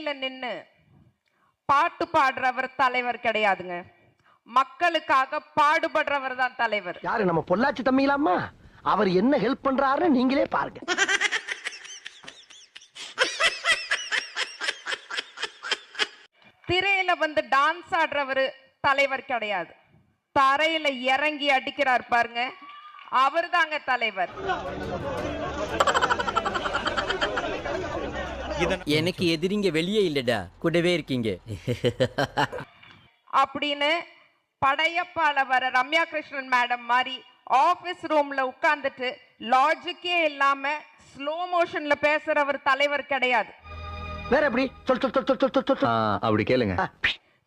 மேடையில நின்னு பாட்டு பாடுறவர் தலைவர் கிடையாதுங்க. மக்களுக்காக பாடுபடுறவர் தான் தலைவர். யாரு நம்ம பொள்ளாச்சி தம்பிங்களாமா? அவர் என்ன ஹெல்ப் பண்றாருன்னு நீங்களே பாருங்க. திரையில வந்து டான்ஸ் ஆடுறவர் தலைவர் கிடையாது. தரையில இறங்கி அடிக்கிறார் பாருங்க, அவர் தாங்க தலைவர். எனக்கு எதிரிங்க வெளியே இல்லடா, கூடவே இருக்கீங்க அப்படின்னு படையப்பால வர ரம்யா கிருஷ்ணன் மேடம் மாதிரி ஆபீஸ் ரூம்ல உட்கார்ந்துட்டு லாஜிக்கே இல்லாம ஸ்லோ மோஷன்ல பேசுறவர் தலைவர் கிடையாது. வேற எப்படி? சொல் சொல் சொல் சொல் சொல் சொல். அப்படி கேளுங்க.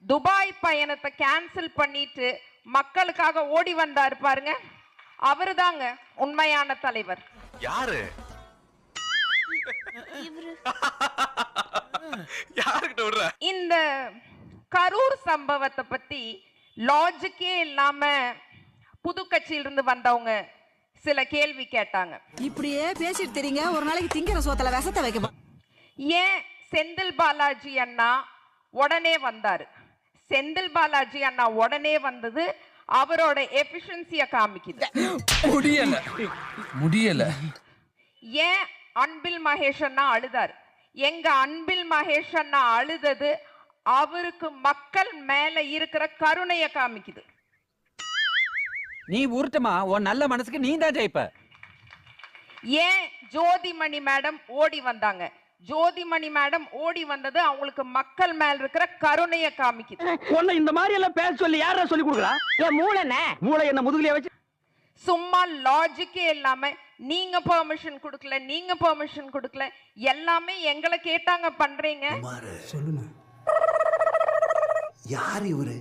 துபாய் பயணத்தை கேன்சல் பண்ணிட்டு மக்களுக்காக ஓடி வந்தாரு பாருங்க, அவரு தாங்க உண்மையான தலைவர். யாரு? யாருக்கிட்ட விடுற? இந்த கரூர் சம்பவத்தை பத்தி லாஜிக்கே இல்லாம புது கட்சியிலிருந்து வந்தவங்க சில கேள்வி கேட்டாங்க. இப்படியே பேசிட்டு தெரியுங்க, ஒரு நாளைக்கு திங்கிற சோத்துல விஷத்தை வைக்க. ஏன் செந்தில் பாலாஜி அண்ணா உடனே வந்தாரு? செந்தில் பாலாஜி அண்ணா உடனே வந்தது அவரோட எஃபிஷியன்சியை காமிக்குது. முடியல. ஏன் அன்பில் மகேஷ் அண்ணா அழுதாரு? எங்க அன்பில் மகேஷ் அண்ணா அழுதது அவருக்கு மக்கள் மேல இருக்கிற கருணையை காமிக்குது. நீ உருட்டமா, உன் நல்ல மனசுக்கு நீ தான் ஜெயிப்ப. ஏன் ஜோதிமணி மேடம் ஓடி வந்தாங்க? ஜோதிமணி மேடம் ஓடி வந்தது அவங்களுக்கு மக்கள் மேல இருக்கிற கருணையை காமிக்குது. உன்னை இந்த மாதிரி எல்லாம் பேச சொல்லி யாரா சொல்லி கொடுக்குறா? என் மூளை என்ன முதுகுலயே வச்சு சும்மா லாஜிக்கே இல்லாம நீங்க பெர்மிஷன் கொடுக்கல, நீங்க பெர்மிஷன் கொடுக்கல, எல்லாமே எங்களை கேட்டாங்க பண்றீங்க. சொல்லுங்க, யார் இவரு?